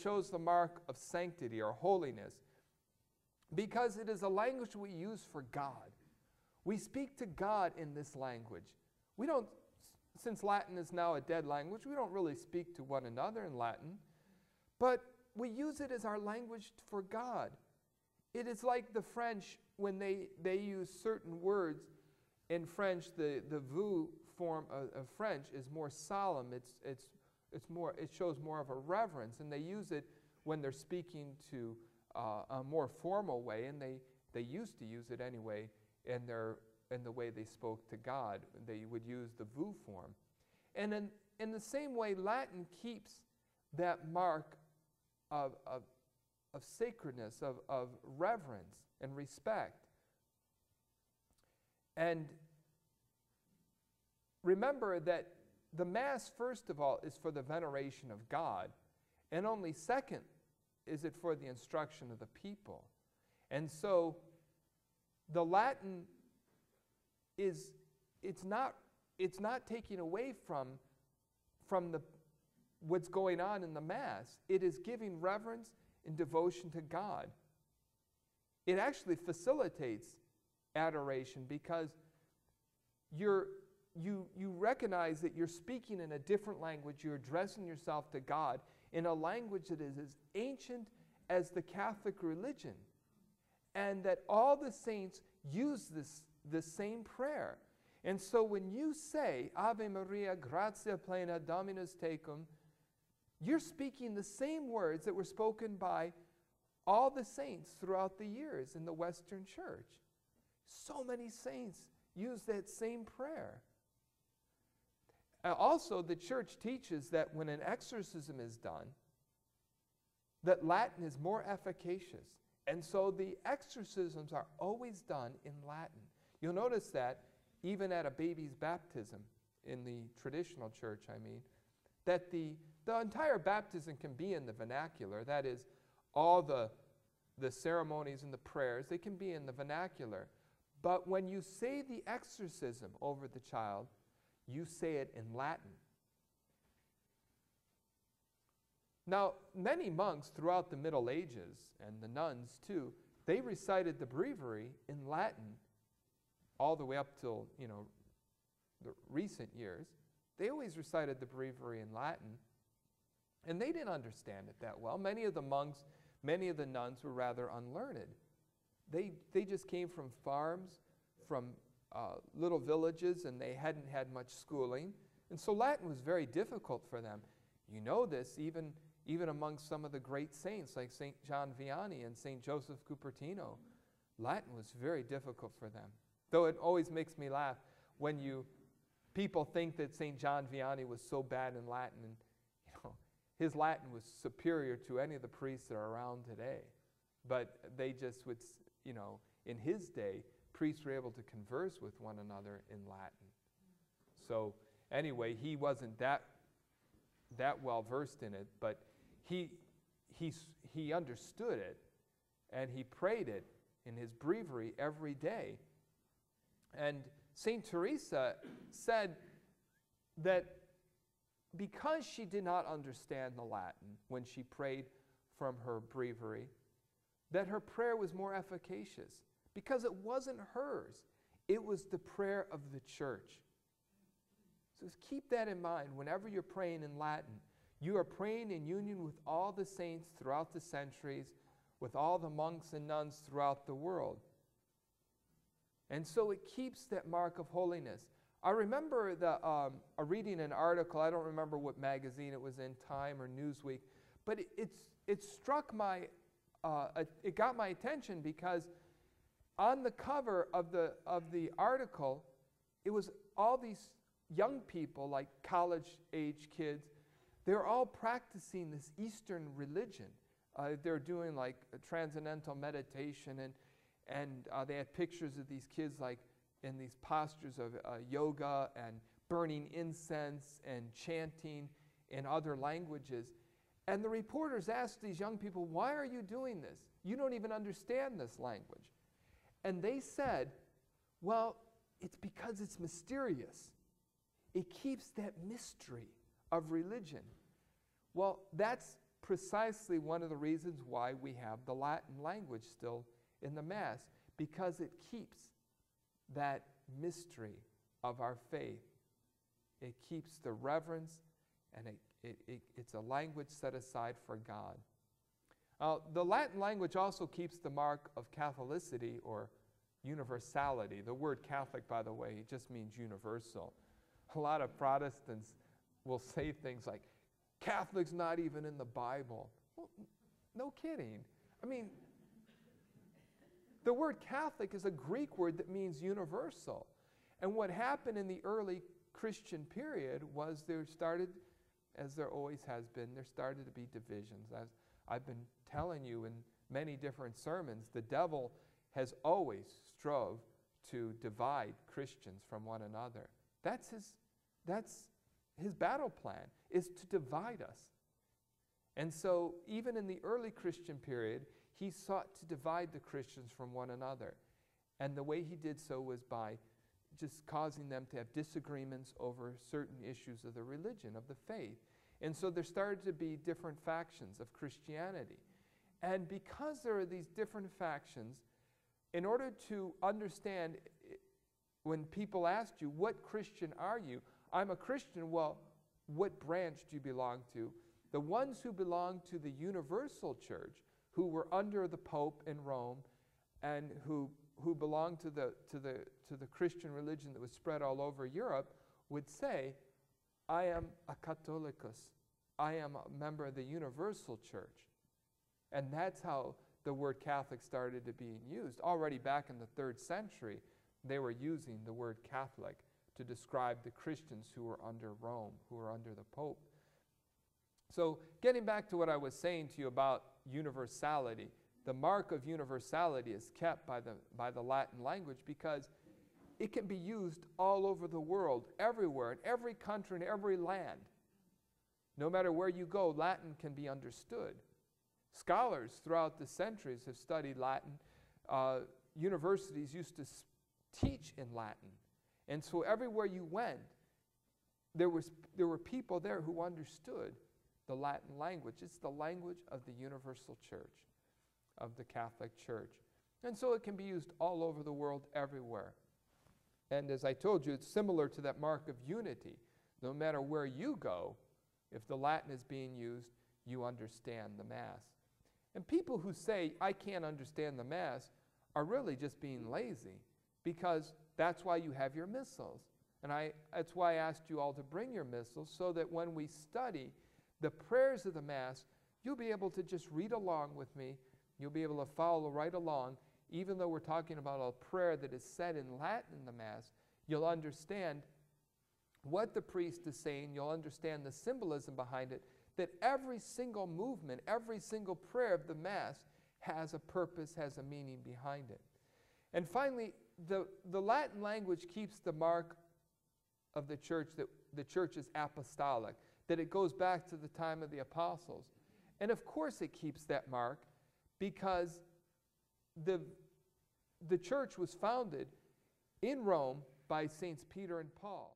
shows the mark of sanctity or holiness because it is a language we use for God. We speak to God in this language. We don't, since Latin is now a dead language, we don't really speak to one another in Latin, but we use it as our language for God. It is like the French, when they use certain words in French, the vous form of French is more solemn. It's more, it shows more of a reverence, and they use it when they're speaking to a more formal way, and they used to use it anyway in the way they spoke to God. They would use the vous form. And in the same way, Latin keeps that mark of sacredness, of reverence and respect. And remember that the Mass, first of all, is for the veneration of God, and only second is it for the instruction of the people. And so the Latin is, it's not taking away from what's going on in the Mass. It is giving reverence and devotion to God. It actually facilitates adoration because you recognize that you're speaking in a different language. You're addressing yourself to God in a language that is as ancient as the Catholic religion, and that all the saints use this same prayer. And so when you say, Ave Maria, gratia plena, Dominus tecum, you're speaking the same words that were spoken by all the saints throughout the years in the Western Church. So many saints use that same prayer. Also, the Church teaches that when an exorcism is done, that Latin is more efficacious. And so the exorcisms are always done in Latin. You'll notice that even at a baby's baptism, in the traditional church, I mean, that the entire baptism can be in the vernacular. That is, all the ceremonies and the prayers, they can be in the vernacular. But when you say the exorcism over the child, you say it in Latin. Now, many monks throughout the Middle Ages, and the nuns too, they recited the breviary in Latin all the way up till, the recent years. They always recited the breviary in Latin, and they didn't understand it that well. Many of the monks, many of the nuns were rather unlearned. They just came from farms, from little villages, and they hadn't had much schooling. And so Latin was very difficult for them. You know this even among some of the great saints like St. John Vianney and St. Joseph Cupertino. Latin was very difficult for them. Though it always makes me laugh when people think that St. John Vianney was so bad in Latin, and his Latin was superior to any of the priests that are around today. But they just would, in his day, priests were able to converse with one another in Latin. So anyway, he wasn't that well versed in it, but he understood it, and he prayed it in his breviary every day. And St. Teresa said that because she did not understand the Latin when she prayed from her breviary, that her prayer was more efficacious because it wasn't hers. It was the prayer of the church. So keep that in mind whenever you're praying in Latin. You are praying in union with all the saints throughout the centuries, with all the monks and nuns throughout the world. And so it keeps that mark of holiness. I remember reading an article, I don't remember what magazine it was in, Time or Newsweek, but it struck it got my attention because on the cover of the article, it was all these young people, like college-age kids. They're all practicing this Eastern religion. They're doing like a transcendental meditation, and they had pictures of these kids like in these postures of yoga and burning incense and chanting in other languages. And the reporters asked these young people, why are you doing this? You don't even understand this language. And they said, well, it's because it's mysterious. It keeps that mystery of religion. Well, that's precisely one of the reasons why we have the Latin language still in the Mass, because it keeps that mystery of our faith. It keeps the reverence, and it's a language set aside for God. The Latin language also keeps the mark of Catholicity or universality. The word Catholic, by the way, just means universal. A lot of Protestants will say things like, Catholic's not even in the Bible. Well, no kidding. I mean, the word Catholic is a Greek word that means universal. And what happened in the early Christian period was there started, as there always has been, there started to be divisions. As I've been telling you in many different sermons, the devil has always strove to divide Christians from one another. That's his battle plan, is to divide us. And so even in the early Christian period, he sought to divide the Christians from one another. And the way he did so was by just causing them to have disagreements over certain issues of the religion, of the faith. And so there started to be different factions of Christianity. And because there are these different factions, in order to understand, when people asked you, what Christian are you? I'm a Christian. Well, what branch do you belong to? The ones who belong to the universal church, who were under the Pope in Rome, and who belonged to the Christian religion that was spread all over Europe, would say, I am a Catholicus. I am a member of the universal church. And that's how the word Catholic started to be used. Already back in the 3rd century, they were using the word Catholic to describe the Christians who were under Rome, who were under the Pope. So getting back to what I was saying to you about universality, the mark of universality is kept by the Latin language because it can be used all over the world, everywhere, in every country, in every land. No matter where you go, Latin can be understood. Scholars throughout the centuries have studied Latin. Universities used to teach in Latin. And so everywhere you went, there were people there who understood the Latin language. It's the language of the universal church, of the Catholic Church. And so it can be used all over the world, everywhere. And as I told you, it's similar to that mark of unity. No matter where you go, if the Latin is being used, you understand the Mass. And people who say, I can't understand the Mass, are really just being lazy, because that's why you have your missals. And that's why I asked you all to bring your missals, so that when we study the prayers of the Mass, you'll be able to just read along with me. You'll be able to follow right along. Even though we're talking about a prayer that is said in Latin in the Mass, you'll understand what the priest is saying. You'll understand the symbolism behind it, that every single movement, every single prayer of the Mass has a purpose, has a meaning behind it. And finally, the Latin language keeps the mark of the church, that the church is apostolic, that it goes back to the time of the apostles. And of course it keeps that mark, because the church was founded in Rome by Saints Peter and Paul.